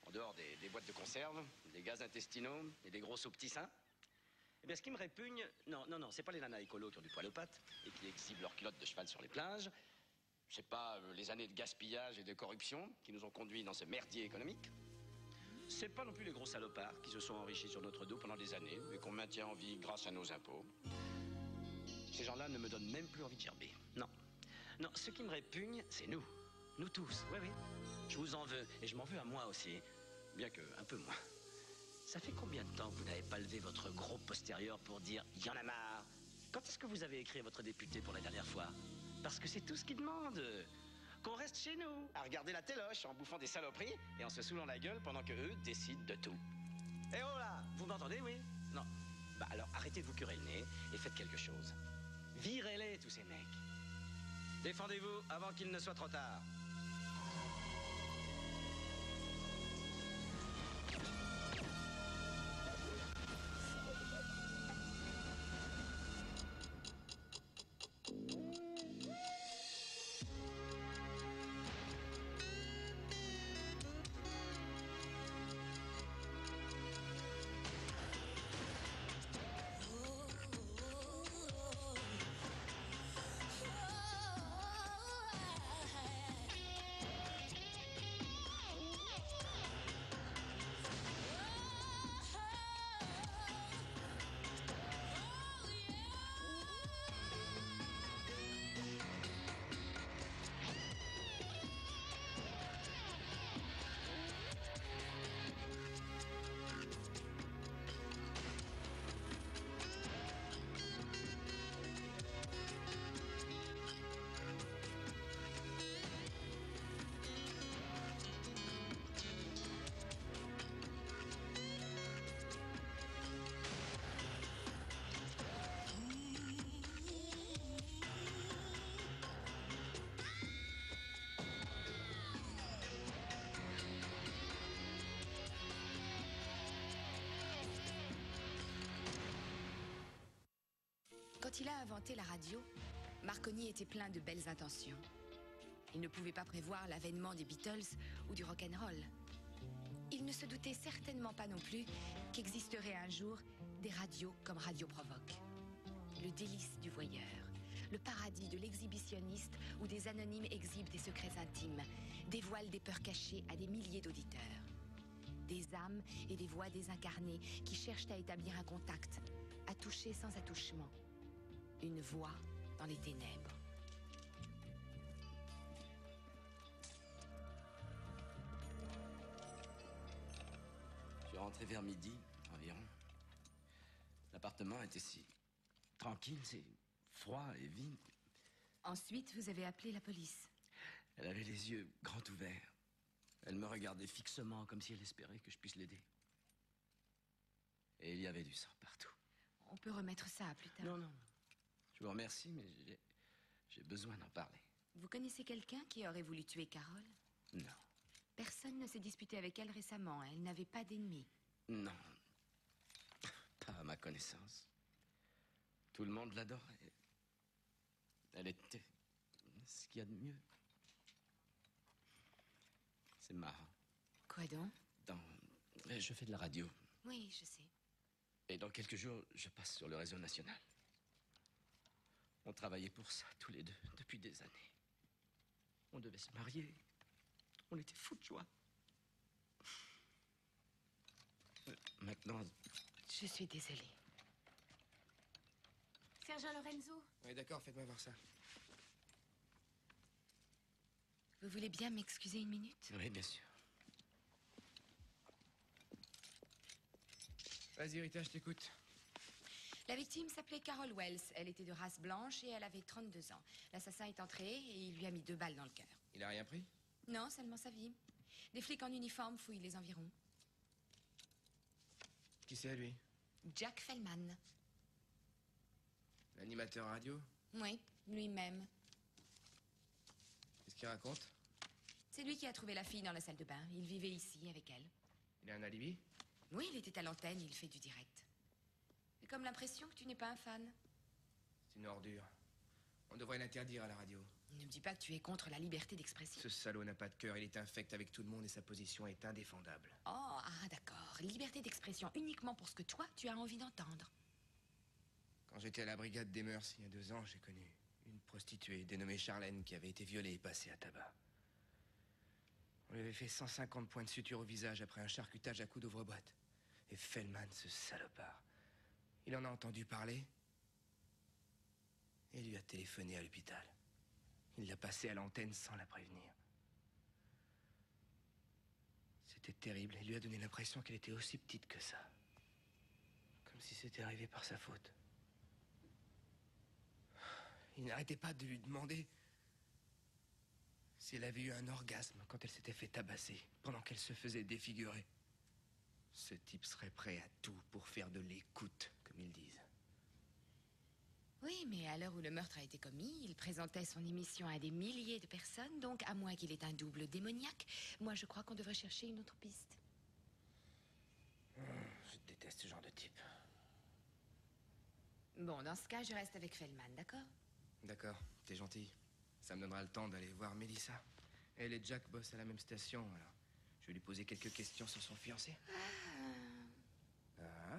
en dehors des boîtes de conserve, des gaz intestinaux et des gros sauts petits seins, eh bien, ce qui me répugne... Non, c'est pas les nanas écolos qui ont du poil aux pattes et qui exhibent leurs culottes de cheval sur les plages. C'est pas les années de gaspillage et de corruption qui nous ont conduits dans ce merdier économique. C'est pas non plus les gros salopards qui se sont enrichis sur notre dos pendant des années et qu'on maintient en vie grâce à nos impôts. Ces gens-là ne me donnent même plus envie de gerber. Non, ce qui me répugne, c'est nous. Nous tous, oui. Je vous en veux, et je m'en veux à moi aussi. Bien que un peu moins. Ça fait combien de temps que vous n'avez pas levé votre gros postérieur pour dire « y en a marre » ? Quand est-ce que vous avez écrit à votre député pour la dernière fois ? Parce que c'est tout ce qu'il demande. Qu'on reste chez nous, à regarder la téloche en bouffant des saloperies et en se saoulant la gueule pendant que eux décident de tout. Eh oh là, vous m'entendez, oui ? Non. Bah alors arrêtez de vous curer le nez et faites quelque chose. Virez-les, tous ces mecs. Défendez-vous avant qu'il ne soit trop tard. Quand il a inventé la radio, Marconi était plein de belles intentions. Il ne pouvait pas prévoir l'avènement des Beatles ou du rock'n'roll. Il ne se doutait certainement pas non plus qu'existeraient un jour des radios comme Radio Provoque. Le délice du voyeur, le paradis de l'exhibitionniste où des anonymes exhibent des secrets intimes, dévoilent des peurs cachées à des milliers d'auditeurs. Des âmes et des voix désincarnées qui cherchent à établir un contact, à toucher sans attouchement. Une voix dans les ténèbres. Je suis rentré vers midi, environ. L'appartement était si tranquille, c'est froid et vide. Ensuite, vous avez appelé la police. Elle avait les yeux grands ouverts. Elle me regardait fixement, comme si elle espérait que je puisse l'aider. Et il y avait du sang partout. On peut remettre ça plus tard. Non. Je vous remercie, mais j'ai besoin d'en parler. Vous connaissez quelqu'un qui aurait voulu tuer Carole? Non. Personne ne s'est disputé avec elle récemment. Elle n'avait pas d'ennemis. Non. Pas à ma connaissance. Tout le monde l'adorait. Elle était ce qu'il y a de mieux. C'est marrant. Quoi donc? Je fais de la radio. Oui, je sais. Et dans quelques jours, je passe sur le réseau national. On travaillait pour ça, tous les deux, depuis des années. On devait se marier. On était fous de joie. Maintenant... Je suis désolée. Sergent Lorenzo. Oui, d'accord, faites-moi voir ça. Vous voulez bien m'excuser une minute? Oui, bien sûr. Vas-y, Rita, je t'écoute. La victime s'appelait Carol Wells. Elle était de race blanche et elle avait 32 ans. L'assassin est entré et il lui a mis 2 balles dans le cœur. Il a rien pris? Non, seulement sa vie. Des flics en uniforme fouillent les environs. Qui c'est, lui? Jack Fellman. L'animateur radio? Oui, lui-même. Qu'est-ce qu'il raconte? C'est lui qui a trouvé la fille dans la salle de bain. Il vivait ici avec elle. Il a un alibi? Oui, il était à l'antenne, il fait du direct. J'ai comme l'impression que tu n'es pas un fan. C'est une ordure. On devrait l'interdire à la radio. Ne me dis pas que tu es contre la liberté d'expression. Ce salaud n'a pas de cœur, il est infect avec tout le monde et sa position est indéfendable. Oh, d'accord. Liberté d'expression uniquement pour ce que toi, tu as envie d'entendre. Quand j'étais à la brigade des mœurs, il y a 2 ans, j'ai connu une prostituée dénommée Charlène qui avait été violée et passée à tabac. On lui avait fait 150 points de suture au visage après un charcutage à coups d'ouvre-boîte. Et Feldman, ce salopard, il en a entendu parler et lui a téléphoné à l'hôpital. Il l'a passée à l'antenne sans la prévenir. C'était terrible. Il lui a donné l'impression qu'elle était aussi petite que ça. Comme si c'était arrivé par sa faute. Il n'arrêtait pas de lui demander si elle avait eu un orgasme quand elle s'était fait tabasser, pendant qu'elle se faisait défigurer. Ce type serait prêt à tout pour faire de l'écoute, comme ils disent. Oui, mais à l'heure où le meurtre a été commis, il présentait son émission à des milliers de personnes, donc à moins qu'il ait un double démoniaque, moi je crois qu'on devrait chercher une autre piste. Je déteste ce genre de type. Bon, dans ce cas, je reste avec Feldman, d'accord? D'accord, t'es gentil. Ça me donnera le temps d'aller voir Mélissa. Elle et Jack bossent à la même station, alors je vais lui poser quelques questions sur son fiancé. Ah,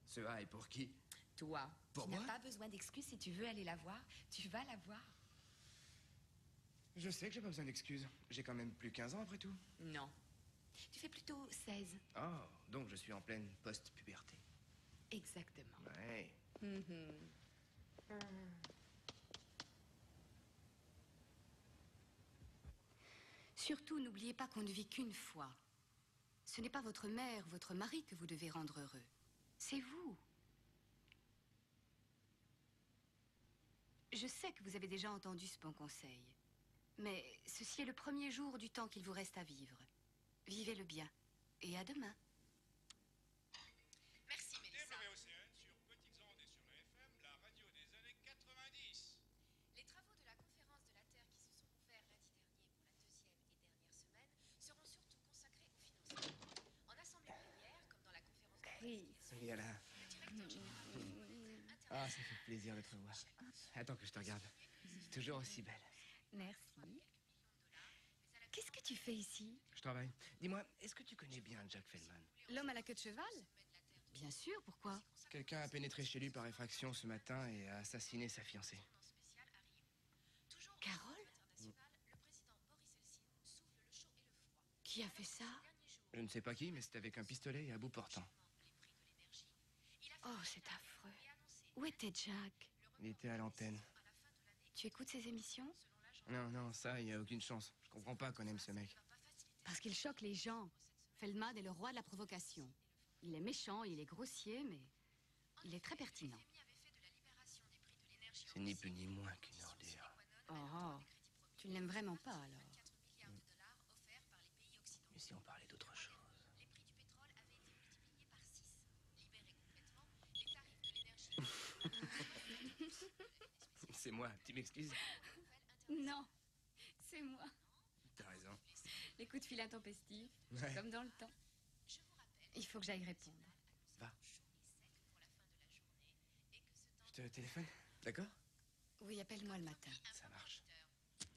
ce A est pour qui? Toi, Pour tu n'as moi? pas besoin d'excuses si tu veux aller la voir. Tu vas la voir. Je sais que j'ai pas besoin d'excuses. J'ai quand même plus 15 ans après tout. Non. Tu fais plutôt 16. Oh, donc je suis en pleine post-puberté. Exactement. Ouais. Surtout, n'oubliez pas qu'on ne vit qu'une fois. Ce n'est pas votre mère, votre mari que vous devez rendre heureux. C'est vous. Je sais que vous avez déjà entendu ce bon conseil. Mais ceci est le premier jour du temps qu'il vous reste à vivre. Vivez-le bien. Et à demain. Merci, Mélissa. WOCN sur Petites Ondes et sur le FM, la radio des années 90. Les travaux de la conférence de la Terre qui se sont ouverts lundi dernier pour la 2e et dernière semaine seront surtout consacrés au financement. En assemblée plénière, comme dans la conférence de la Terre, Oui, là. le directeur général Ah, ça fait plaisir de te revoir. Attends que je te regarde. Toujours aussi belle. Merci. Qu'est-ce que tu fais ici? Je travaille. Dis-moi, est-ce que tu connais bien Jack Feldman? L'homme à la queue de cheval? Bien sûr, pourquoi? Quelqu'un a pénétré chez lui par effraction ce matin et a assassiné sa fiancée. Carole? Qui a fait ça? Je ne sais pas qui, mais c'était avec un pistolet et à bout portant. Oh, c'est affreux. Où était Jack? Il était à l'antenne. Tu écoutes ses émissions? Non, ça, il n'y a aucune chance. Je comprends pas qu'on aime ce mec. Parce qu'il choque les gens. Feldman est le roi de la provocation. Il est méchant, il est grossier, mais il est très pertinent. C'est ni plus ni moins qu'une ordure. Oh, tu ne l'aimes vraiment pas alors? Mais si on parlait d'autre chose. C'est moi, tu m'excuses? Non, c'est moi. T'as raison. Les coups de fil intempestifs, Ouais. comme dans le temps. Il faut que j'aille répondre. Va. Je te téléphone, d'accord? Oui, appelle-moi le matin. Ça marche.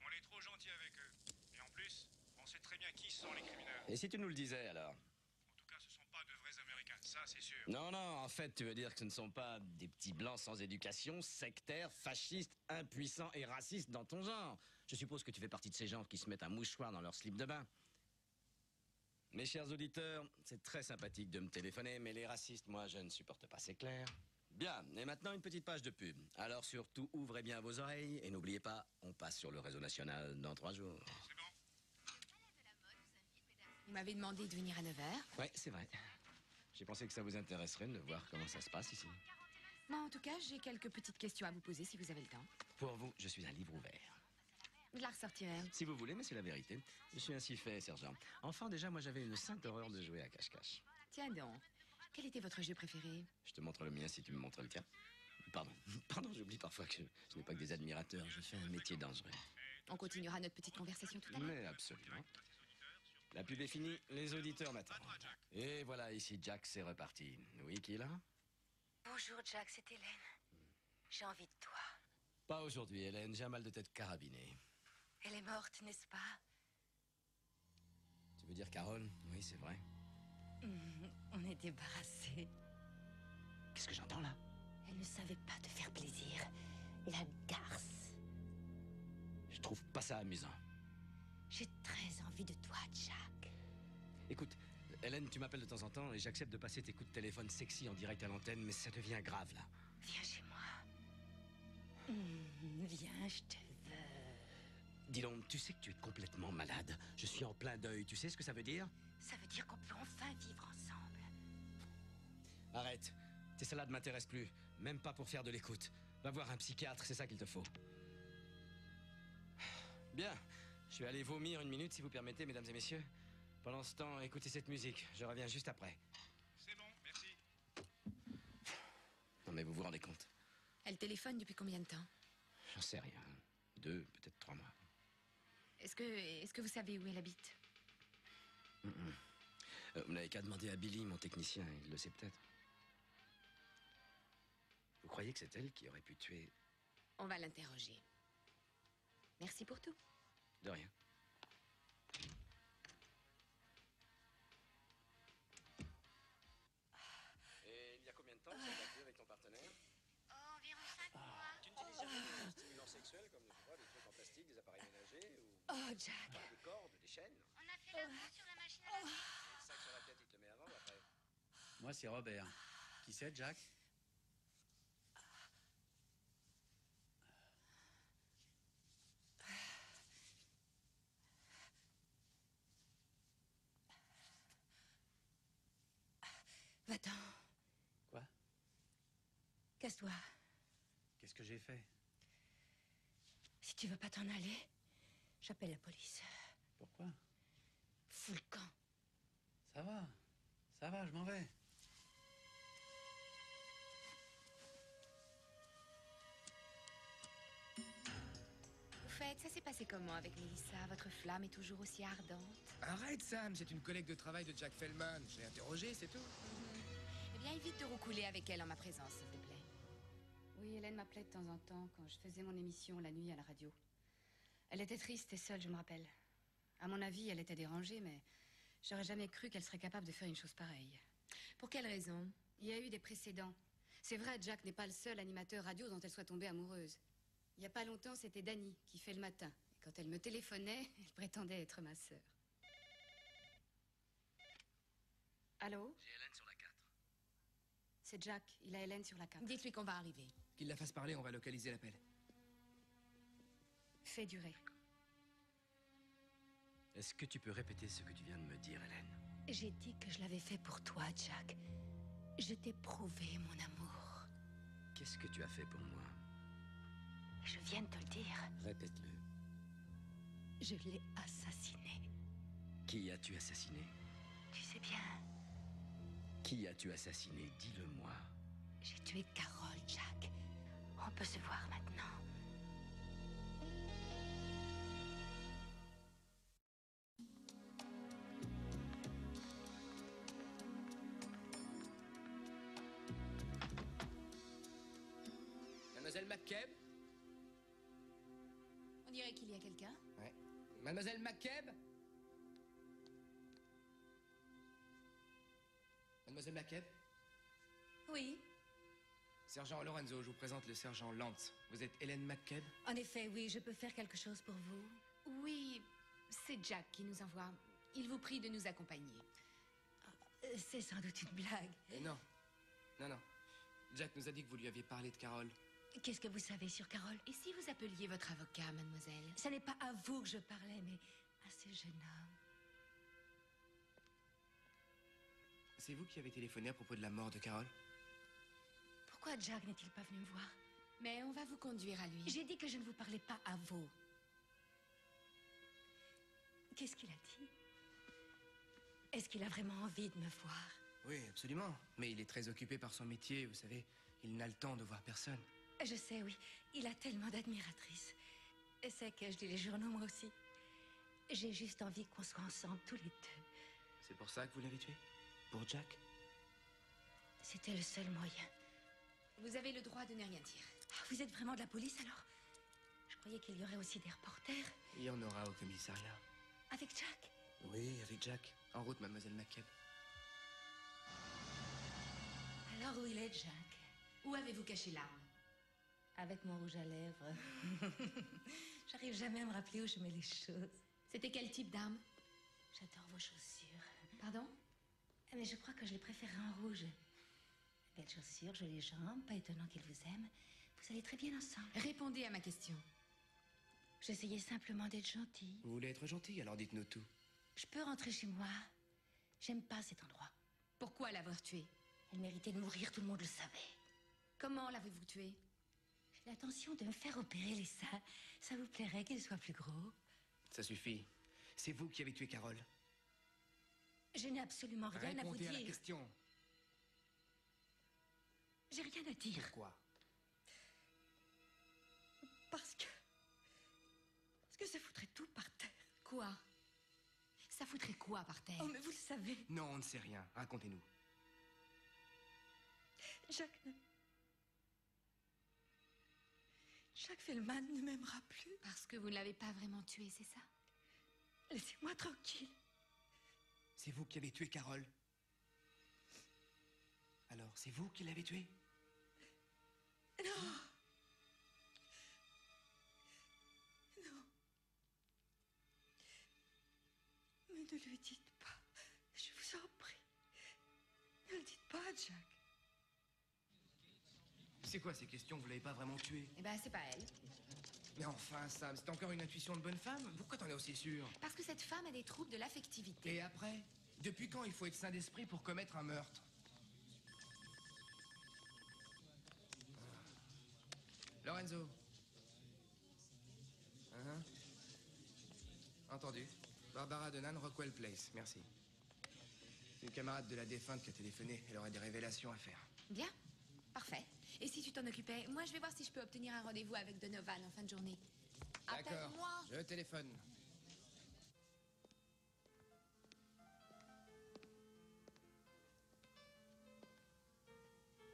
On est trop gentil avec eux. Et en plus, on sait très bien qui sont les criminels. Et si tu nous le disais alors? En tout cas, ce sont pas de vrais Américains, ça c'est sûr. Non, en fait, tu veux dire que ce ne sont pas des petits blancs sans éducation, sectaires, fascistes, impuissants et racistes dans ton genre. Je suppose que tu fais partie de ces gens qui se mettent un mouchoir dans leur slip de bain. Mes chers auditeurs, c'est très sympathique de me téléphoner, mais les racistes, moi, je ne supporte pas, c'est clair. Bien, et maintenant une petite page de pub. Alors surtout, ouvrez bien vos oreilles et n'oubliez pas, on passe sur le réseau national dans 3 jours. C'est bon. Vous m'avez demandé de venir à 9h. Ouais, c'est vrai. J'ai pensé que ça vous intéresserait de voir comment ça se passe ici. Moi, en tout cas, j'ai quelques petites questions à vous poser si vous avez le temps. Pour vous, je suis un livre ouvert. Je la ressortirai. Si vous voulez, mais c'est la vérité. Je suis ainsi fait, sergent. Enfin, déjà, moi, j'avais une sainte horreur de jouer à cache-cache. Tiens donc. Quel était votre jeu préféré? Je te montre le mien si tu me montres le tien. Pardon, j'oublie parfois que je n'ai pas que des admirateurs. Je fais un métier dangereux. On continuera notre petite conversation tout à l'heure. Mais absolument. La pub est finie, les auditeurs m'attendent. Et voilà, ici Jack, c'est reparti. Oui, qui est là? Bonjour Jack, c'est Hélène. J'ai envie de toi. Pas aujourd'hui, Hélène, j'ai un mal de tête carabiné. Elle est morte, n'est-ce pas? Tu veux dire Carole? Oui, c'est vrai. On est débarrassés. Qu'est-ce que j'entends là? Elle ne savait pas te faire plaisir. La garce. Je trouve pas ça amusant. J'ai très envie de toi, Jack. Écoute, Hélène, tu m'appelles de temps en temps et j'accepte de passer tes coups de téléphone sexy en direct à l'antenne, mais ça devient grave là. Viens chez moi. Viens, je te veux. Dis donc, tu sais que tu es complètement malade. Je suis en plein deuil, tu sais ce que ça veut dire? Ça veut dire qu'on peut enfin vivre ensemble. Arrête, tes salades m'intéressent plus, même pas pour faire de l'écoute. Va voir un psychiatre, c'est ça qu'il te faut. Bien, je vais aller vomir une minute si vous permettez, mesdames et messieurs. Pendant ce temps, écoutez cette musique, je reviens juste après. C'est bon, merci. Non mais vous vous rendez compte? Elle téléphone depuis combien de temps? J'en sais rien. 2, peut-être 3 mois. Est-ce que vous savez où elle habite? Vous n'avez qu'à demander à Billy, mon technicien, il le sait peut-être. Vous croyez que c'est elle qui aurait pu tuer... On va l'interroger. Merci pour tout. De rien. Et il y a combien de temps que tu as avec ton partenaire? Environ 5 mois. Tu n'utilises jamais des stimulants sexuels comme tu vois, des trucs en plastique, des appareils ménagers ou Oh, Jack. des cordes, des chaînes? On a fait l'amour sur la machine à laver. Et le sac sur la tête, il te le met avant ou après? Moi, c'est Robert. Qui c'est, Jack? Va-t'en. Quoi? Casse-toi. Qu'est-ce que j'ai fait? Si tu veux pas t'en aller, j'appelle la police. Pourquoi? Fous le camp. Ça va, je m'en vais. Au fait, ça s'est passé comment avec Melissa? Votre flamme est toujours aussi ardente? Arrête, Sam, c'est une collègue de travail de Jack Feldman. Je l'ai interrogée, c'est tout. Eh bien, évite de roucouler avec elle en ma présence, s'il te plaît. Oui, Hélène m'appelait de temps en temps quand je faisais mon émission la nuit à la radio. Elle était triste et seule, je me rappelle. À mon avis, elle était dérangée, mais j'aurais jamais cru qu'elle serait capable de faire une chose pareille. Pour quelle raison? Il y a eu des précédents. C'est vrai, Jack n'est pas le seul animateur radio dont elle soit tombée amoureuse. Il n'y a pas longtemps, c'était Dani qui fait le matin. Et quand elle me téléphonait, elle prétendait être ma sœur. Allô? J'ai Hélène sur la 4. C'est Jack, il a Hélène sur la carte. Dites-lui qu'on va arriver. Qu'il la fasse parler, on va localiser l'appel. Fais durer. Est-ce que tu peux répéter ce que tu viens de me dire, Hélène? J'ai dit que je l'avais fait pour toi, Jack. Je t'ai prouvé mon amour. Qu'est-ce que tu as fait pour moi? Je viens de te le dire. Répète-le. Je l'ai assassiné. Qui as-tu assassiné? Tu sais bien, Qui as-tu assassiné? Dis-le-moi. j'ai tué Carole, Jack. On peut se voir maintenant. Mademoiselle McCabe? On dirait qu'il y a quelqu'un. Ouais. Mademoiselle McCabe? Mademoiselle McCabe? Oui, Sergent Lorenzo, je vous présente le sergent Lantz. Vous êtes Hélène McCabe? en effet, oui, je peux faire quelque chose pour vous. Oui, c'est Jack qui nous envoie. Il vous prie de nous accompagner. C'est sans doute une blague. Non. Non. Jack nous a dit que vous lui aviez parlé de Carole. Qu'est-ce que vous savez sur Carole? Et si vous appeliez votre avocat, mademoiselle? Ce n'est pas à vous que je parlais, mais à ce jeune homme. C'est vous qui avez téléphoné à propos de la mort de Carole? Pourquoi Jack n'est-il pas venu me voir? Mais on va vous conduire à lui. J'ai dit que je ne vous parlais pas à vous. Qu'est-ce qu'il a dit? Est-ce qu'il a vraiment envie de me voir? Oui, absolument. Mais il est très occupé par son métier, vous savez. Il n'a le temps de voir personne. Je sais, oui. Il a tellement d'admiratrices. C'est que je lis les journaux, moi aussi. J'ai juste envie qu'on soit ensemble tous les deux. C'est pour ça que vous l'avez tué? Pour Jack? C'était le seul moyen. Vous avez le droit de ne rien dire. Ah, vous êtes vraiment de la police, alors? Je croyais qu'il y aurait aussi des reporters. Il y en aura au commissariat. Avec Jack? Oui, avec Jack. En route, mademoiselle McCabe. Alors où il est, Jack? Où avez-vous caché l'arme? Avec mon rouge à lèvres. J'arrive jamais à me rappeler où je mets les choses. C'était quel type d'arme? J'adore vos chaussures. Pardon? Mais je crois que je les préférerais en rouge. Belles chaussures, jolies jambes, pas étonnant qu'il vous aime. Vous allez très bien ensemble. Répondez à ma question. J'essayais simplement d'être gentille. Vous voulez être gentil, alors dites-nous tout. Je peux rentrer chez moi. J'aime pas cet endroit. Pourquoi l'avoir tué? Elle méritait de mourir, tout le monde le savait. Comment l'avez-vous tué? J'ai l'intention de me faire opérer les seins. Ça vous plairait qu'il soit plus gros? Ça suffit. C'est vous qui avez tué Carole. Je n'ai absolument rien à vous Répondez à la dire. question. J'ai rien à dire. Pourquoi? Parce que ça foutrait tout par terre. Quoi? Ça foutrait quoi par terre? Oh, mais vous le savez. Non, on ne sait rien. Racontez-nous. Jack Feldman ne m'aimera plus. Parce que vous ne l'avez pas vraiment tué, c'est ça? Laissez-moi tranquille. C'est vous qui avez tué Carole. Alors, c'est vous qui l'avez tué? Non. Non. Mais ne lui dites pas. Je vous en prie. Ne le dites pas à Jack. C'est quoi ces questions? Vous l'avez pas vraiment tué? Eh ben, c'est pas elle. Mais enfin, Sam, c'est encore une intuition de bonne femme? Pourquoi t'en es aussi sûr? Parce que cette femme a des troubles de l'affectivité. Et après? Depuis quand il faut être saint d'esprit pour commettre un meurtre? Lorenzo. Entendu. Barbara Denan, Rockwell Place, merci. Une camarade de la défunte qui a téléphoné. Elle aurait des révélations à faire. Bien, parfait. Et si tu t'en occupais, moi je vais voir si je peux obtenir un rendez-vous avec Donovan en fin de journée. D'accord, Appelle-moi. je téléphone.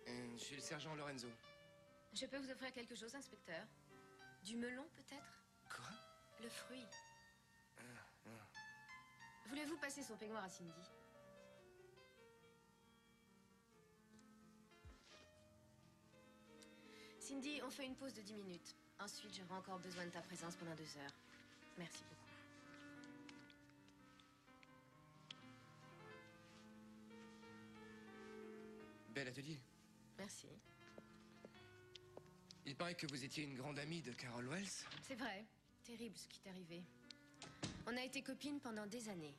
Je suis le sergent Lorenzo. Je peux vous offrir quelque chose, inspecteur? Du melon, peut-être? Quoi? Le fruit. Voulez-vous passer son peignoir à Cindy? Cindy, on fait une pause de 10 minutes. Ensuite, j'aurai encore besoin de ta présence pendant 2 heures. Merci beaucoup. Bel atelier. Merci. Il paraît que vous étiez une grande amie de Carol Wells. C'est vrai. Terrible ce qui t'est arrivé. On a été copines pendant des années.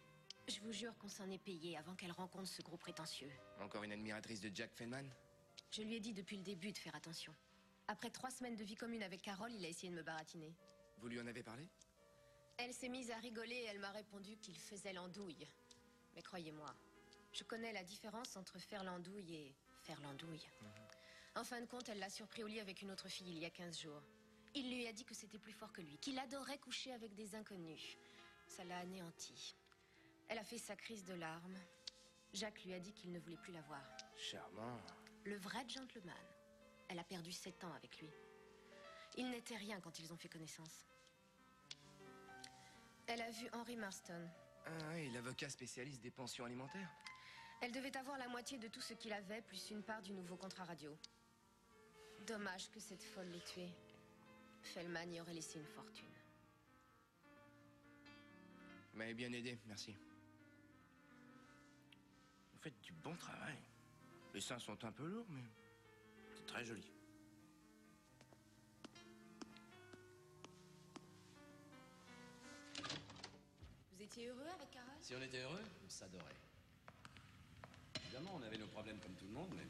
Je vous jure qu'on s'en est payé avant qu'elle rencontre ce gros prétentieux. Encore une admiratrice de Jack Feldman. Je lui ai dit depuis le début de faire attention. Après 3 semaines de vie commune avec Carole, il a essayé de me baratiner. Vous lui en avez parlé? Elle s'est mise à rigoler et elle m'a répondu qu'il faisait l'andouille. Mais croyez-moi, je connais la différence entre faire l'andouille et faire l'andouille. En fin de compte, elle l'a surpris au lit avec une autre fille il y a 15 jours. Il lui a dit que c'était plus fort que lui, qu'il adorait coucher avec des inconnus. Ça l'a anéanti. Elle a fait sa crise de larmes. Jacques lui a dit qu'il ne voulait plus la voir. Charmant. Le vrai gentleman. Elle a perdu 7 ans avec lui. Il n'était rien quand ils ont fait connaissance. Elle a vu Henry Marston. Ah oui, l'avocat spécialiste des pensions alimentaires. Elle devait avoir la moitié de tout ce qu'il avait, plus une part du nouveau contrat radio. Dommage que cette folle l'ait tué. Feldman y aurait laissé une fortune. Vous m'avez bien aidé, merci. Vous faites du bon travail. Les seins sont un peu lourds, mais c'est très joli. Vous étiez heureux avec Carole? Si on était heureux, on s'adorait. Évidemment, on avait nos problèmes comme tout le monde, mais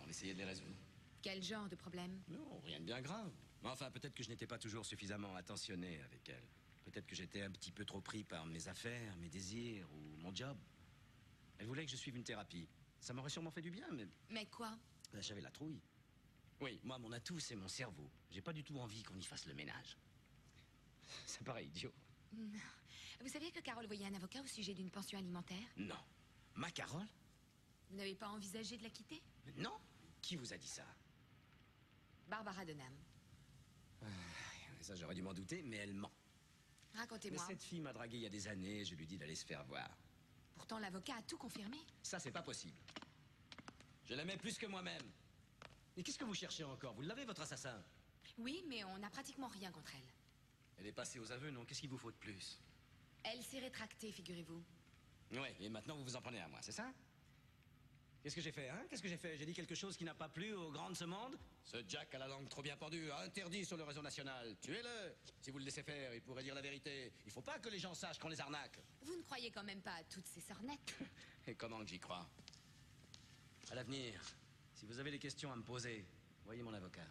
on essayait de les résoudre. Quel genre de problème? Non, rien de bien grave. Mais enfin, peut-être que je n'étais pas toujours suffisamment attentionné avec elle. Peut-être que j'étais un petit peu trop pris par mes affaires, mes désirs ou mon job. Elle voulait que je suive une thérapie. Ça m'aurait sûrement fait du bien, mais Mais quoi? j'avais la trouille. Oui, moi, mon atout, c'est mon cerveau. J'ai pas du tout envie qu'on y fasse le ménage. Ça paraît idiot. Vous saviez que Carole voyait un avocat au sujet d'une pension alimentaire? Non. Ma Carole? Vous n'avez pas envisagé de la quitter? Non. Qui vous a dit ça? Barbara Denham. Et ça, j'aurais dû m'en douter, mais elle ment. Mais Racontez-moi. cette fille m'a dragué il y a des années, je lui dis d'aller se faire voir. Pourtant, l'avocat a tout confirmé. Ça, c'est pas possible. Je l'aimais plus que moi-même. Et qu'est-ce que vous cherchez encore? Vous l'avez, votre assassin? Oui, mais on n'a pratiquement rien contre elle. Elle est passée aux aveux, non? Qu'est-ce qu'il vous faut de plus? Elle s'est rétractée, figurez-vous. Ouais, et maintenant vous vous en prenez à moi, c'est ça? Qu'est-ce que j'ai fait, hein? Qu'est-ce que j'ai fait? J'ai dit quelque chose qui n'a pas plu aux grands de ce monde? Ce Jack a la langue trop bien pendue, interdit sur le réseau national. Tuez-le! Si vous le laissez faire, il pourrait dire la vérité. Il faut pas que les gens sachent qu'on les arnaque. Vous ne croyez quand même pas à toutes ces sornettes? Et comment que j'y crois? À l'avenir, si vous avez des questions à me poser, voyez mon avocat.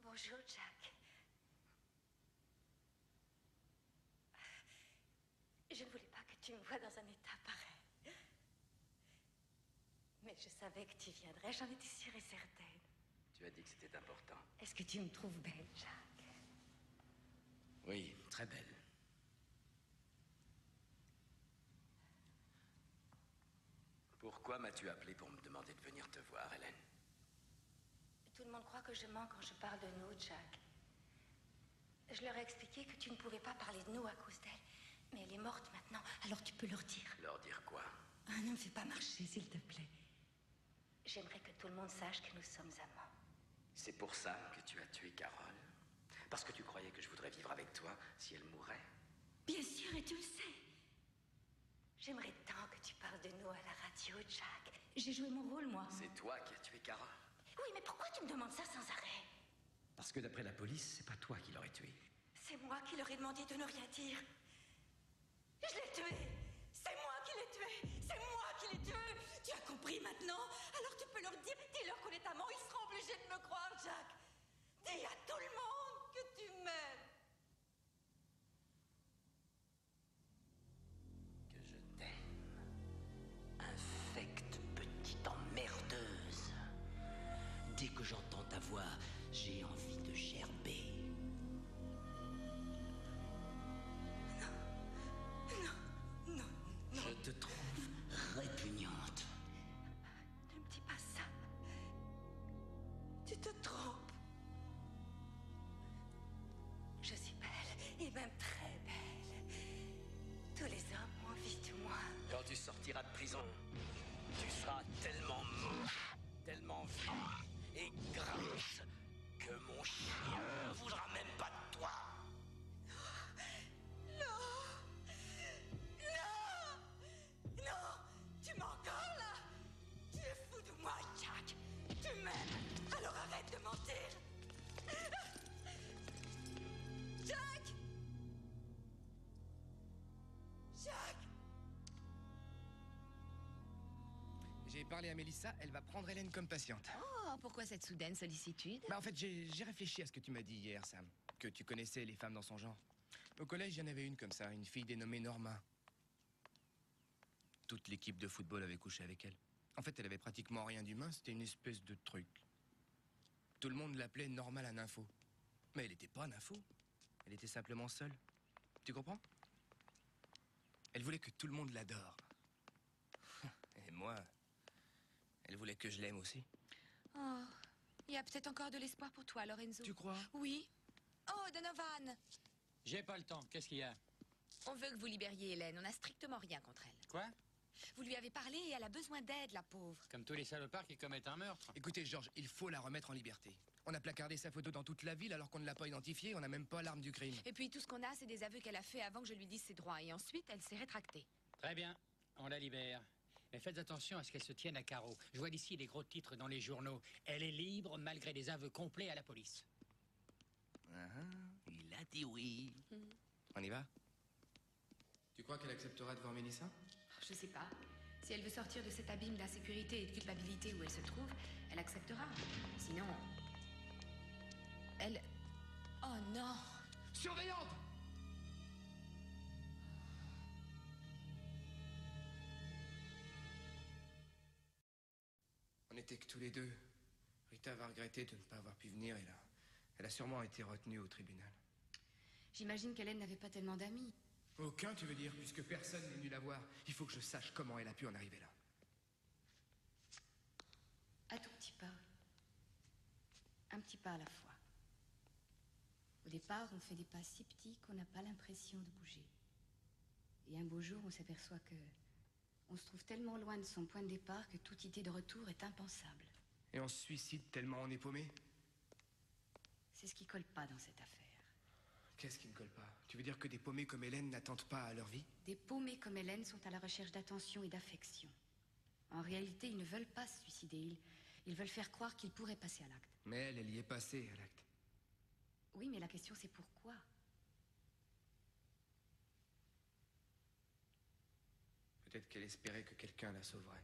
Bonjour, Jack. Je ne voulais pas que tu me vois dans un état pareil. Mais je savais que tu viendrais, j'en étais sûre et certaine. Tu as dit que c'était important. Est-ce que tu me trouves belle, Jack? Oui, très belle. Pourquoi m'as-tu appelé pour me demander de venir te voir, Hélène? Tout le monde croit que je mens quand je parle de nous, Jack. Je leur ai expliqué que tu ne pouvais pas parler de nous à cause d'elle. Mais elle est morte maintenant, alors tu peux leur dire. Leur dire quoi? Ah, ne me fais pas marcher, s'il te plaît. J'aimerais que tout le monde sache que nous sommes amants. C'est pour ça que tu as tué Carole? Parce que tu croyais que je voudrais vivre avec toi si elle mourait? Bien sûr, et tu le sais. J'aimerais tant que tu parles de nous à la radio, Jack. J'ai joué mon rôle, moi. C'est toi qui as tué Carole? Oui, mais pourquoi tu me demandes ça sans arrêt? Parce que d'après la police, c'est pas toi qui l'aurais tué. C'est moi qui leur ai demandé de ne rien dire. Je l'ai tué. C'est moi qui l'ai tué. C'est moi qui l'ai tué. Tu as compris maintenant? Alors tu peux leur dire, dis-leur qu'on est amants. Ils seront obligés de me croire, Jack. Dis à tout le monde que tu m'aimes. Que je t'aime. Infecte petite emmerdeuse. Dès que j'entends ta voix, j'ai envie de gerber. Non. Je te trouve répugnante. Ne me dis pas ça. Tu te trompes. Je suis belle, et même très belle. Tous les hommes ont envie de moi. Quand tu sortiras de prison, tu seras tellement moche, tellement vile et grasse que mon chien ne voudra même pas de toi. Non, tu m'as encore là. Tu es fou de moi, Jack. Tu m'aimes, alors arrête de mentir. Jack. Jack. J'ai parlé à Mélissa, elle va prendre Hélène comme patiente. Oh, pourquoi cette soudaine sollicitude? Bah en fait, j'ai réfléchi à ce que tu m'as dit hier, Sam. Que tu connaissais les femmes dans son genre. Au collège, il y en avait une comme ça, une fille dénommée Norma. Toute l'équipe de football avait couché avec elle. En fait, elle avait pratiquement rien d'humain, c'était une espèce de truc. Tout le monde l'appelait Norma la nympho. Mais elle n'était pas nympho. Elle était simplement seule. Tu comprends? Elle voulait que tout le monde l'adore. Et moi, elle voulait que je l'aime aussi. Oh, il y a peut-être encore de l'espoir pour toi, Lorenzo. Tu crois? Oui. Oh, Donovan! J'ai pas le temps. Qu'est-ce qu'il y a? On veut que vous libériez Hélène. On n'a strictement rien contre elle. Quoi? Vous lui avez parlé et elle a besoin d'aide, la pauvre. Comme tous les salopards qui commettent un meurtre. Écoutez, Georges, il faut la remettre en liberté. On a placardé sa photo dans toute la ville alors qu'on ne l'a pas identifiée, on n'a même pas l'arme du crime. Et puis tout ce qu'on a, c'est des aveux qu'elle a fait avant que je lui dise ses droits. Et ensuite, elle s'est rétractée. Très bien. On la libère. Mais faites attention à ce qu'elle se tienne à carreau. Je vois d'ici les gros titres dans les journaux. Elle est libre malgré des aveux complets à la police. Il a dit oui. On y va? Tu crois qu'elle acceptera de voir Mélissa? Je sais pas. Si elle veut sortir de cet abîme d'insécurité et de culpabilité où elle se trouve, elle acceptera. Sinon... Elle... Oh non! Surveillante! On n'était que tous les deux. Rita va regretter de ne pas avoir pu venir et elle a sûrement été retenue au tribunal. J'imagine qu'Hélène n'avait pas tellement d'amis. Aucun, tu veux dire, puisque personne n'est venu la voir. Il faut que je sache comment elle a pu en arriver là. À tout petit pas. Un petit pas à la fois. Au départ, on fait des pas si petits qu'on n'a pas l'impression de bouger. Et un beau jour, on s'aperçoit que on se trouve tellement loin de son point de départ que toute idée de retour est impensable. Et on se suicide tellement on est paumé? C'est ce qui colle pas dans cette affaire. Qu'est-ce qui ne colle pas? Tu veux dire que des paumés comme Hélène n'attendent pas à leur vie? Des paumés comme Hélène sont à la recherche d'attention et d'affection. En réalité, ils ne veulent pas se suicider. Ils veulent faire croire qu'ils pourraient passer à l'acte. Mais elle y est passée à l'acte. Oui, mais la question c'est pourquoi? Peut-être qu'elle espérait que quelqu'un la sauverait.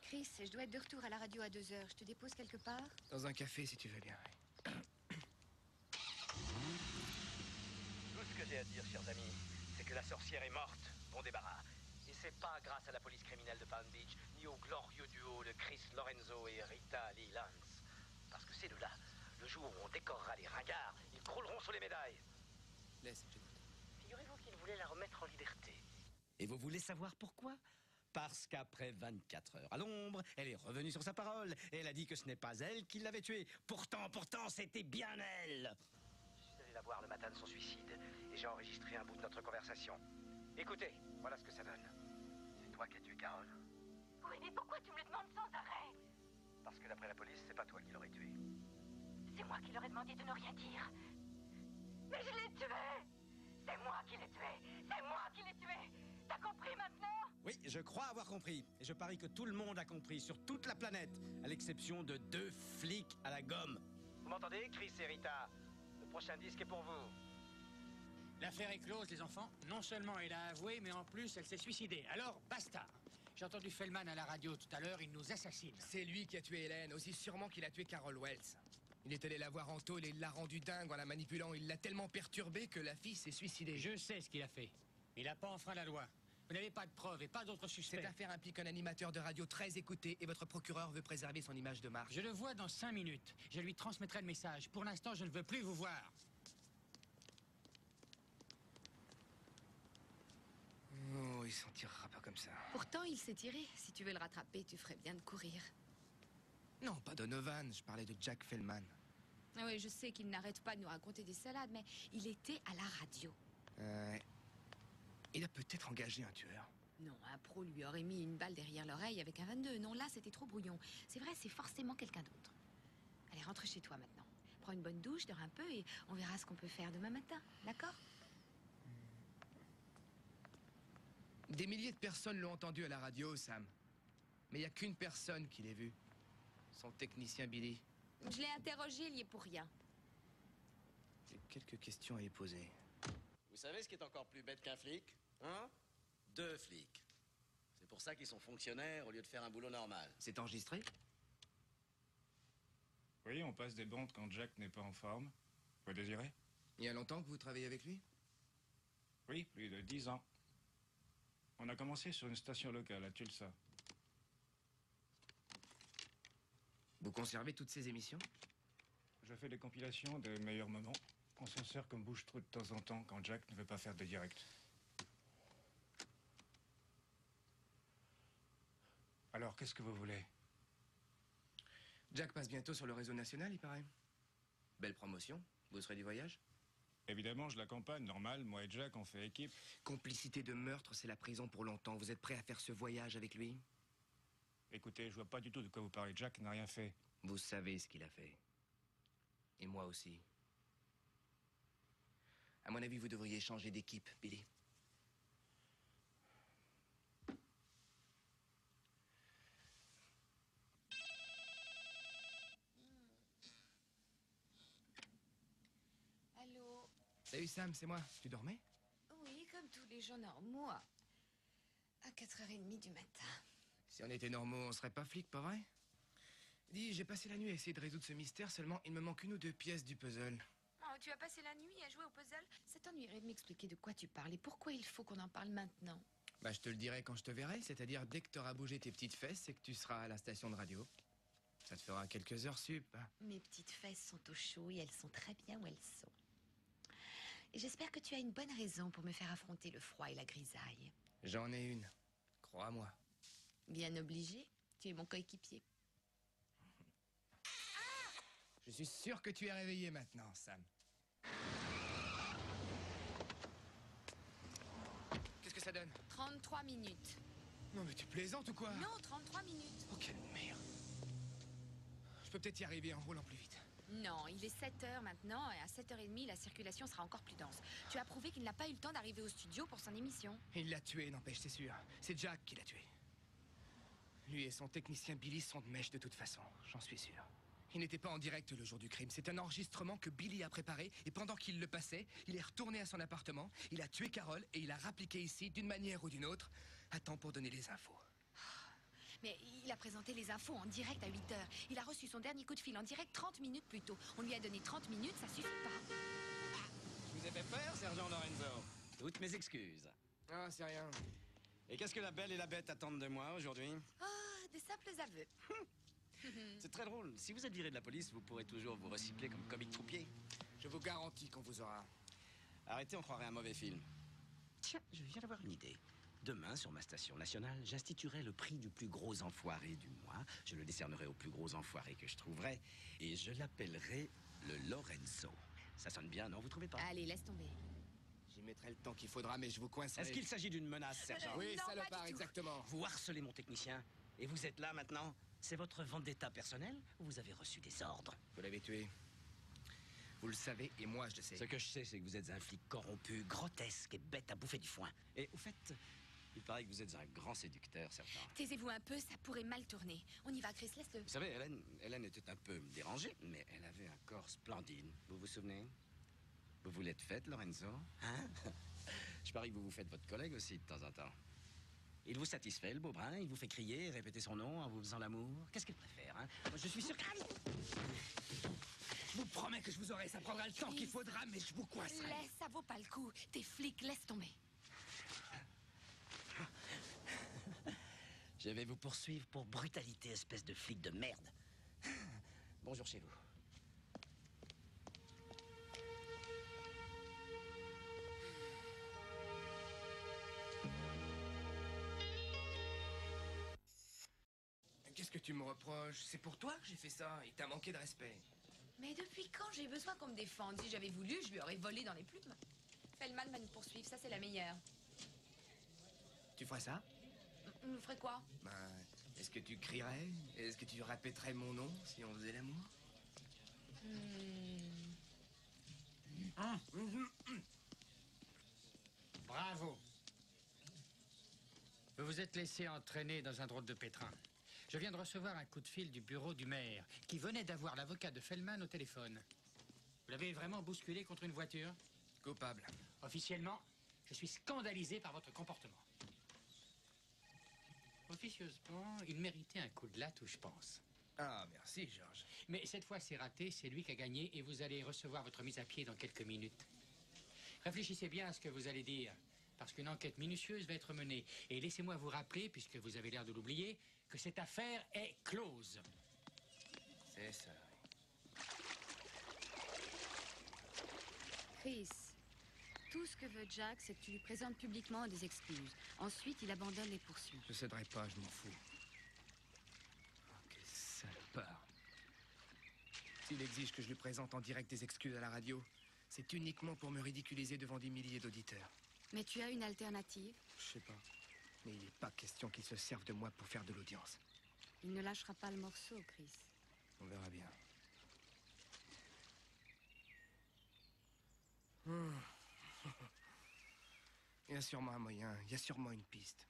Chris, je dois être de retour à la radio à 2h. Je te dépose quelque part? Dans un café, si tu veux bien. Tout ce que j'ai à dire, chers amis, c'est que la sorcière est morte. Bon débarras. Et c'est pas grâce à la police criminelle de Palm Beach, ni au glorieux duo de Chris Lorenzo et Rita Lee Lance. Parce que ces deux-là, le jour où on décorera les ringards, ils crouleront sous les médailles. Laisse, j'écoute. Figurez-vous qu'il voulait la remettre en liberté. Et vous voulez savoir pourquoi? Parce qu'après 24 heures à l'ombre, elle est revenue sur sa parole et elle a dit que ce n'est pas elle qui l'avait tuée. Pourtant, c'était bien elle. Je suis allé la voir le matin de son suicide et j'ai enregistré un bout de notre conversation. Écoutez, voilà ce que ça donne. C'est toi qui as tué Carole. Oui, mais pourquoi tu me le demandes sans arrêt? Parce que d'après la police, c'est pas toi qui l'aurais tué. C'est moi qui leur ai demandé de ne rien dire. Mais je l'ai tué! C'est moi qui l'ai tué! C'est moi qui l'ai tué! T'as compris maintenant? Oui, je crois avoir compris. Et je parie que tout le monde a compris, sur toute la planète, à l'exception de 2 flics à la gomme. Vous m'entendez, Chris et Rita? Le prochain disque est pour vous. L'affaire est close, les enfants. Non seulement elle a avoué, mais en plus, elle s'est suicidée. Alors, basta. J'ai entendu Feldman à la radio tout à l'heure, il nous assassine. C'est lui qui a tué Hélène, aussi sûrement qu'il a tué Carol Wells. Il est allé la voir en tôle et il l'a rendue dingue en la manipulant. Il l'a tellement perturbée que la fille s'est suicidée. Je sais ce qu'il a fait. Il n'a pas enfreint la loi. Vous n'avez pas de preuves et pas d'autres suspects. Cette affaire implique un animateur de radio très écouté et votre procureur veut préserver son image de marque. Je le vois dans 5 minutes. Je lui transmettrai le message. Pour l'instant, je ne veux plus vous voir. Oh, il s'en tirera pas comme ça. Pourtant, il s'est tiré. Si tu veux le rattraper, tu ferais bien de courir. Non, pas Donovan, je parlais de Jack Feldman. Ah oui, je sais qu'il n'arrête pas de nous raconter des salades, mais il était à la radio. Il a peut-être engagé un tueur. Non, un pro lui aurait mis une balle derrière l'oreille avec un 22. Non, là, c'était trop brouillon. C'est vrai, c'est forcément quelqu'un d'autre. Allez, rentre chez toi maintenant. Prends une bonne douche, dors un peu et on verra ce qu'on peut faire demain matin, d'accord? Des milliers de personnes l'ont entendu à la radio, Sam. Mais il n'y a qu'une personne qui l'ait vu. Son technicien Billy. Je l'ai interrogé, il y est pour rien. J'ai quelques questions à lui poser. Vous savez ce qui est encore plus bête qu'un flic? Hein? 2 flics. C'est pour ça qu'ils sont fonctionnaires au lieu de faire un boulot normal. C'est enregistré? Oui, on passe des bandes quand Jack n'est pas en forme. Vous désirez? Il y a longtemps que vous travaillez avec lui? Oui, plus de 10 ans. On a commencé sur une station locale à Tulsa. Vous conservez toutes ces émissions? Je fais des compilations de meilleurs moments. On s'en sert comme bouche-trou de temps en temps quand Jack ne veut pas faire de direct. Alors, qu'est-ce que vous voulez? Jack passe bientôt sur le réseau national, il paraît. Belle promotion. Vous serez du voyage? Évidemment, je l'accompagne, normal. Moi et Jack, on fait équipe. Complicité de meurtre, c'est la prison pour longtemps. Vous êtes prêt à faire ce voyage avec lui? Écoutez, je vois pas du tout de quoi vous parlez. Jack n'a rien fait. Vous savez ce qu'il a fait. Et moi aussi. À mon avis, vous devriez changer d'équipe, Billy. Allô? Salut Sam, c'est moi. Tu dormais? Oui, comme tous les gens normaux. À 4h30 du matin. Si on était normaux, on serait pas flics, pas vrai? Dis, j'ai passé la nuit à essayer de résoudre ce mystère, seulement il me manque 1 ou 2 pièces du puzzle. Oh, tu as passé la nuit à jouer au puzzle? Ça t'ennuierait de m'expliquer de quoi tu parles et pourquoi il faut qu'on en parle maintenant? Bah, je te le dirai quand je te verrai, c'est-à-dire dès que t'auras bougé tes petites fesses et que tu seras à la station de radio. Ça te fera quelques heures sup, hein? Mes petites fesses sont au chaud et elles sont très bien où elles sont. Et j'espère que tu as une bonne raison pour me faire affronter le froid et la grisaille. J'en ai une. Crois-moi. Bien obligé, tu es mon coéquipier. Je suis sûr que tu es réveillé maintenant, Sam. Qu'est-ce que ça donne? 33 minutes. Non mais tu plaisantes ou quoi? Non, 33 minutes. Oh quelle merde. Je peux peut-être y arriver en roulant plus vite. Non, il est 7h maintenant et à 7h30, la circulation sera encore plus dense. Tu as prouvé qu'il n'a pas eu le temps d'arriver au studio pour son émission. Il l'a tué, n'empêche, c'est sûr. C'est Jack qui l'a tué. Lui et son technicien Billy sont de mèche de toute façon, j'en suis sûr. Il n'était pas en direct le jour du crime. C'est un enregistrement que Billy a préparé et pendant qu'il le passait, il est retourné à son appartement, il a tué Carole et il a rappliqué ici, d'une manière ou d'une autre, à temps pour donner les infos. Mais il a présenté les infos en direct à 8h. Il a reçu son dernier coup de fil en direct 30 minutes plus tôt. On lui a donné 30 minutes, ça suffit pas. Je vous ai fait peur, sergent Lorenzo. Toutes mes excuses. Ah, c'est rien. Et qu'est-ce que la belle et la bête attendent de moi aujourd'hui? Ah, des simples aveux. C'est très drôle. Si vous êtes viré de la police, vous pourrez toujours vous recycler comme comique troupier. Je vous garantis qu'on vous aura. Arrêtez, on croirait un mauvais film. Tiens, je viens d'avoir une idée. Demain, sur ma station nationale, j'instituerai le prix du plus gros enfoiré du mois. Je le décernerai au plus gros enfoiré que je trouverai. Et je l'appellerai le Lorenzo. Ça sonne bien, non? Vous trouvez pas? Allez, laisse tomber. J'y mettrai le temps qu'il faudra, mais je vous coincerai. Est-ce qu'il s'agit d'une menace, sergent? Oui, Non, pas salopard, du tout. exactement. Vous harcelez mon technicien. Et vous êtes là maintenant? C'est votre vendetta personnelle ou vous avez reçu des ordres? Vous l'avez tué. Vous le savez et moi je le sais. Ce que je sais, c'est que vous êtes un flic corrompu, grotesque et bête à bouffer du foin. Et au fait, il paraît que vous êtes un grand séducteur, sergent. Taisez-vous un peu, ça pourrait mal tourner. On y va, Chris, laisse-le. Vous savez, Hélène était un peu dérangée, mais elle avait un corps splendide. Vous vous souvenez? Vous vous l'êtes faite, Lorenzo? Hein? Je parie que vous vous faites votre collègue aussi de temps en temps. Il vous satisfait, le beau brun? Il vous fait crier et répéter son nom en vous faisant l'amour? Qu'est-ce qu'il préfère, hein? Moi, je suis sûr que... Je vous promets que je vous aurai. Ça prendra le temps qu'il faudra, mais je vous coincerai. Laisse, ça vaut pas le coup. T'es flic, laisse tomber. Je vais vous poursuivre pour brutalité, espèce de flic de merde. Bonjour chez vous. Qu'est-ce que tu me reproches? C'est pour toi que j'ai fait ça. Il t'a manqué de respect. Mais depuis quand j'ai besoin qu'on me défende? Si j'avais voulu, je lui aurais volé dans les plumes. Feldman va nous poursuivre, ça c'est la meilleure. Tu ferais ça? On ferait quoi? Ben, est-ce que tu crierais? Est-ce que tu répéterais mon nom si on faisait l'amour? Bravo. Vous vous êtes laissé entraîner dans un drôle de pétrin. Je viens de recevoir un coup de fil du bureau du maire, qui venait d'avoir l'avocat de Feldman au téléphone. Vous l'avez vraiment bousculé contre une voiture? Coupable. Officiellement, je suis scandalisé par votre comportement. Officieusement, il méritait un coup de latte, je pense. Ah, merci, Georges. Mais cette fois, c'est raté, c'est lui qui a gagné et vous allez recevoir votre mise à pied dans quelques minutes. Réfléchissez bien à ce que vous allez dire, parce qu'une enquête minutieuse va être menée. Et laissez-moi vous rappeler, puisque vous avez l'air de l'oublier, que cette affaire est close. C'est ça. Chris, tout ce que veut Jack, c'est que tu lui présentes publiquement des excuses. Ensuite, il abandonne les poursuites. Je céderai pas, je m'en fous. Oh, quel salopard. S'il exige que je lui présente en direct des excuses à la radio, c'est uniquement pour me ridiculiser devant des milliers d'auditeurs. Mais tu as une alternative? Je sais pas. Mais il n'est pas question qu'il se serve de moi pour faire de l'audience. Il ne lâchera pas le morceau, Chris. On verra bien. Il y a sûrement un moyen, il y a sûrement une piste.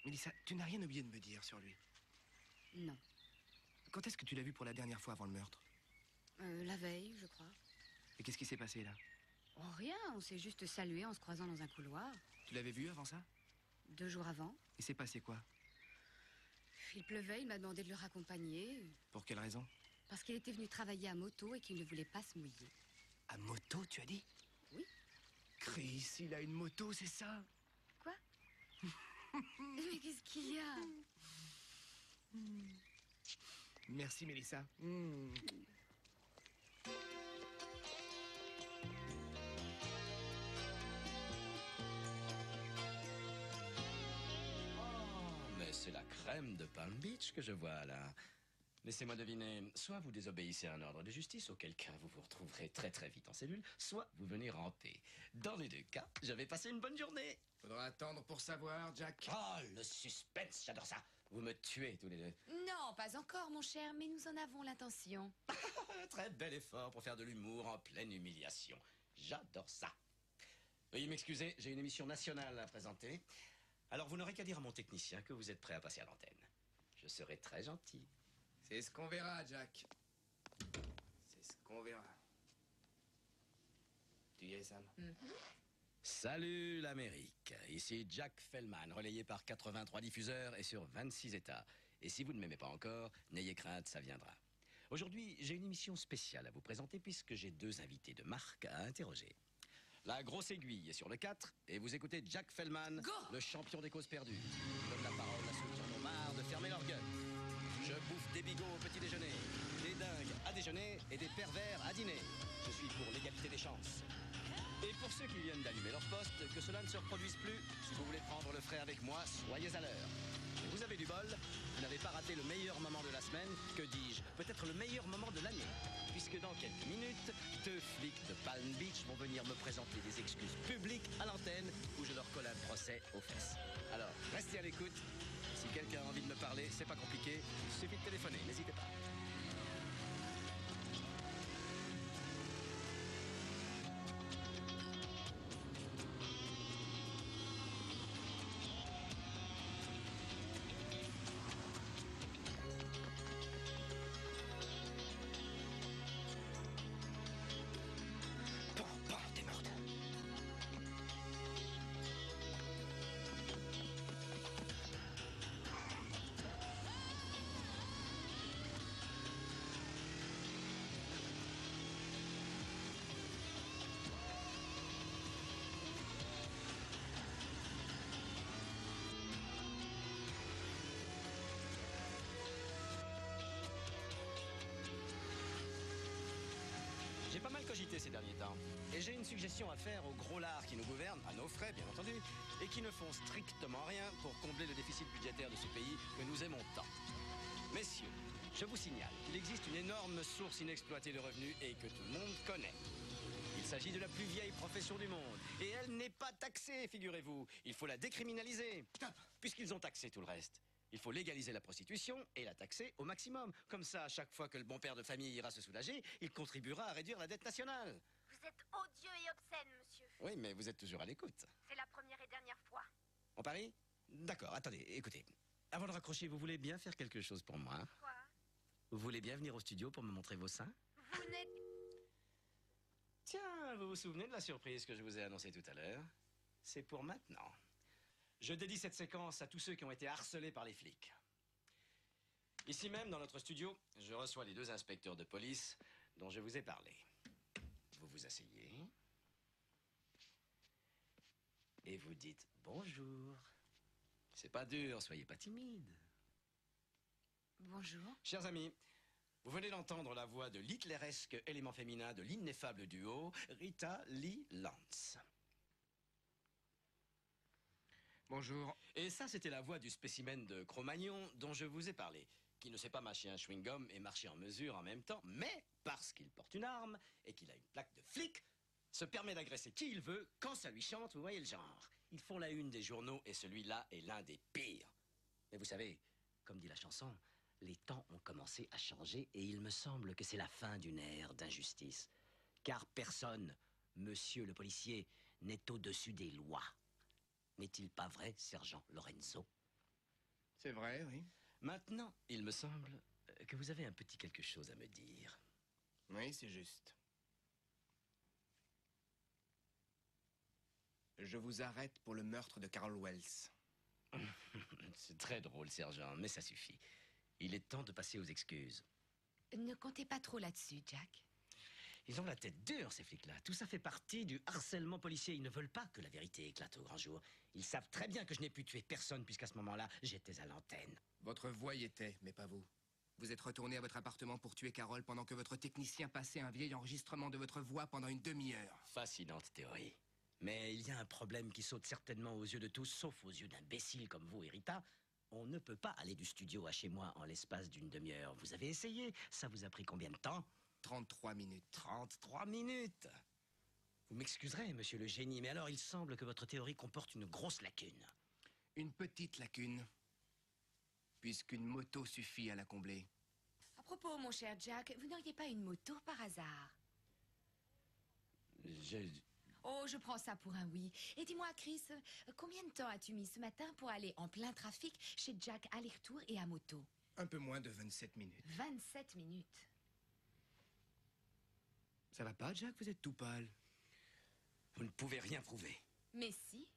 Mélissa, tu n'as rien oublié de me dire sur lui. Non. Quand est-ce que tu l'as vu pour la dernière fois avant le meurtre? La veille, je crois. Et qu'est-ce qui s'est passé là? Oh, rien, on s'est juste salué en se croisant dans un couloir. Tu l'avais vu avant ça? 2 jours avant. Il s'est passé quoi? Il pleuvait, il m'a demandé de le raccompagner. Pour quelle raison? Parce qu'il était venu travailler à moto et qu'il ne voulait pas se mouiller. À moto, tu as dit? Oui. Chris, il a une moto, c'est ça? Quoi? Mais qu'est-ce qu'il y a? Merci, Mélissa. Mais c'est la crème de Palm Beach que je vois là. Laissez-moi deviner, soit vous désobéissez à un ordre de justice, auquel cas vous vous retrouverez très très vite en cellule, soit vous venez ramper. Dans les deux cas, je vais passer une bonne journée. Faudra attendre pour savoir, Jack. Oh, le suspense, j'adore ça. Vous me tuez tous les deux. Non, pas encore, mon cher, mais nous en avons l'intention. Très bel effort pour faire de l'humour en pleine humiliation. J'adore ça. Veuillez m'excuser, j'ai une émission nationale à présenter. Alors vous n'aurez qu'à dire à mon technicien que vous êtes prêt à passer à l'antenne. Je serai très gentil. C'est ce qu'on verra, Jack. C'est ce qu'on verra. Tu y es, Sam? Salut l'Amérique. Ici Jack Fellman, relayé par 83 diffuseurs et sur 26 États. Et si vous ne m'aimez pas encore, n'ayez crainte, ça viendra. Aujourd'hui, j'ai une émission spéciale à vous présenter puisque j'ai deux invités de marque à interroger. La grosse aiguille est sur le 4 et vous écoutez Jack Fellman, le champion des causes perdues. Je donne la parole à ceux qui en ont marre de fermer leur gueule. Je bouffe des bigots au petit déjeuner, des dingues à déjeuner et des pervers à dîner. Je suis pour l'égalité des chances. Et pour ceux qui viennent d'allumer leur poste, que cela ne se reproduise plus, si vous voulez prendre le frais avec moi, soyez à l'heure. Et vous avez du bol, vous n'avez pas raté le meilleur moment de la semaine, que dis-je, peut-être le meilleur moment de l'année. Puisque dans quelques minutes, deux flics de Palm Beach vont venir me présenter des excuses publiques à l'antenne où je leur colle un procès aux fesses. Alors, restez à l'écoute. Si quelqu'un a envie de me parler, c'est pas compliqué, il suffit de téléphoner, n'hésitez pas. J'ai pas mal cogité ces derniers temps. Et j'ai une suggestion à faire aux gros lards qui nous gouvernent, à nos frais bien entendu, et qui ne font strictement rien pour combler le déficit budgétaire de ce pays que nous aimons tant. Messieurs, je vous signale qu'il existe une énorme source inexploitée de revenus et que tout le monde connaît. Il s'agit de la plus vieille profession du monde. Et elle n'est pas taxée, figurez-vous. Il faut la décriminaliser. Puisqu'ils ont taxé tout le reste. Il faut légaliser la prostitution et la taxer au maximum. Comme ça, à chaque fois que le bon père de famille ira se soulager, il contribuera à réduire la dette nationale. Vous êtes odieux et obscène, monsieur. Oui, mais vous êtes toujours à l'écoute. C'est la première et dernière fois. On parie? D'accord, attendez, écoutez. Avant de raccrocher, vous voulez bien faire quelque chose pour moi? Quoi? Vous voulez bien venir au studio pour me montrer vos seins? Vous n'êtes... Tiens, vous vous souvenez de la surprise que je vous ai annoncée tout à l'heure? C'est pour maintenant. Je dédie cette séquence à tous ceux qui ont été harcelés par les flics. Ici même, dans notre studio, je reçois les deux inspecteurs de police dont je vous ai parlé. Vous vous asseyez. Et vous dites bonjour. C'est pas dur, soyez pas timide. Bonjour. Chers amis, vous venez d'entendre la voix de l'hitléresque élément féminin de l'ineffable duo, Rita Lee Lantz. Bonjour. Et ça, c'était la voix du spécimen de Cro-Magnon dont je vous ai parlé, qui ne sait pas mâcher un chewing-gum et marcher en mesure en même temps, mais parce qu'il porte une arme et qu'il a une plaque de flic, se permet d'agresser qui il veut quand ça lui chante, vous voyez le genre. Ils font la une des journaux et celui-là est l'un des pires. Mais vous savez, comme dit la chanson, les temps ont commencé à changer et il me semble que c'est la fin d'une ère d'injustice. Car personne, monsieur le policier, n'est au-dessus des lois. N'est-il pas vrai, sergent Lorenzo? C'est vrai, oui. Maintenant, il me semble que vous avez un petit quelque chose à me dire. Oui, c'est juste. Je vous arrête pour le meurtre de Carol Wells. C'est très drôle, sergent, mais ça suffit. Il est temps de passer aux excuses. Ne comptez pas trop là-dessus, Jack. Ils ont la tête dure, ces flics-là. Tout ça fait partie du harcèlement policier. Ils ne veulent pas que la vérité éclate au grand jour. Ils savent très bien que je n'ai pu tuer personne, puisqu'à ce moment-là, j'étais à l'antenne. Votre voix y était, mais pas vous. Vous êtes retourné à votre appartement pour tuer Carole pendant que votre technicien passait un vieil enregistrement de votre voix pendant une demi-heure. Fascinante théorie. Mais il y a un problème qui saute certainement aux yeux de tous, sauf aux yeux d'imbéciles comme vous et Rita. On ne peut pas aller du studio à chez moi en l'espace d'une demi-heure. Vous avez essayé. Ça vous a pris combien de temps? 33 minutes. 33 minutes. Vous m'excuserez, monsieur le génie, mais alors il semble que votre théorie comporte une grosse lacune. Une petite lacune. Puisqu'une moto suffit à la combler. À propos, mon cher Jack, vous n'auriez pas une moto par hasard? Oh, je prends ça pour un oui. Et dis-moi, Chris, combien de temps as-tu mis ce matin pour aller en plein trafic chez Jack aller-retour et à moto? Un peu moins de 27 minutes. 27 minutes. Ça va pas, Jack? Vous êtes tout pâle. Vous ne pouvez rien prouver. Mais si.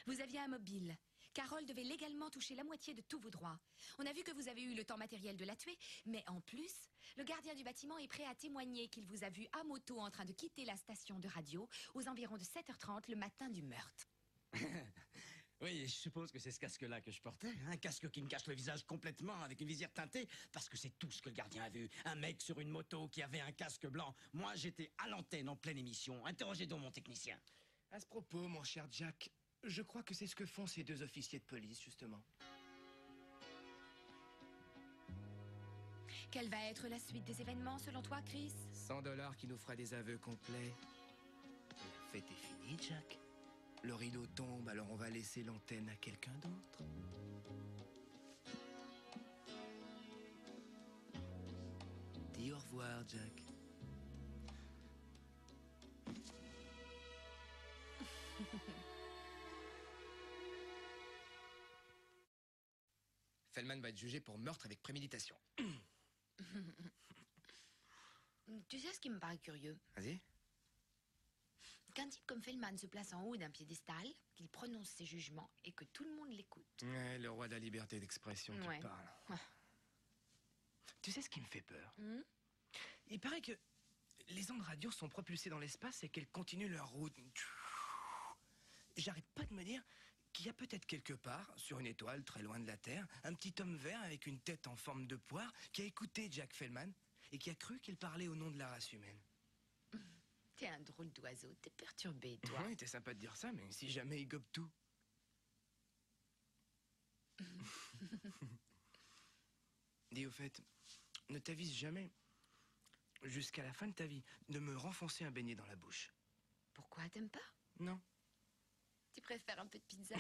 Vous aviez un mobile. Carole devait légalement toucher la moitié de tous vos droits. On a vu que vous avez eu le temps matériel de la tuer, mais en plus, le gardien du bâtiment est prêt à témoigner qu'il vous a vu à moto en train de quitter la station de radio aux environs de 7h30 le matin du meurtre. Oui, je suppose que c'est ce casque-là que je portais. Un casque qui me cache le visage complètement avec une visière teintée, parce que c'est tout ce que le gardien a vu. Un mec sur une moto qui avait un casque blanc. Moi, j'étais à l'antenne en pleine émission. Interrogez donc mon technicien. À ce propos, mon cher Jack, je crois que c'est ce que font ces deux officiers de police, justement. Quelle va être la suite des événements selon toi, Chris? 100 $ qui nous fera des aveux complets. La fête est finie, Jack. Le rideau tombe, alors on va laisser l'antenne à quelqu'un d'autre. Dis au revoir, Jack. Feldman va être jugé pour meurtre avec préméditation. Tu sais ce qui me paraît curieux? Vas-y. Qu'un type comme Feldman se place en haut d'un piédestal, qu'il prononce ses jugements et que tout le monde l'écoute. Ouais, le roi de la liberté d'expression qui Ouais. parle. Ouais. Tu sais ce qui me fait peur? Hmm? Il paraît que les ondes radio sont propulsées dans l'espace et qu'elles continuent leur route. J'arrête pas de me dire qu'il y a peut-être quelque part, sur une étoile très loin de la Terre, un petit homme vert avec une tête en forme de poire qui a écouté Jack Feldman et qui a cru qu'il parlait au nom de la race humaine. T'es un drôle d'oiseau, t'es perturbé, toi. Oui, t'es sympa de dire ça, mais si jamais il gobe tout. Dis au fait, ne t'avise jamais, jusqu'à la fin de ta vie, de me renfoncer un beignet dans la bouche. Pourquoi, t'aimes pas? Non. Tu préfères un peu de pizza?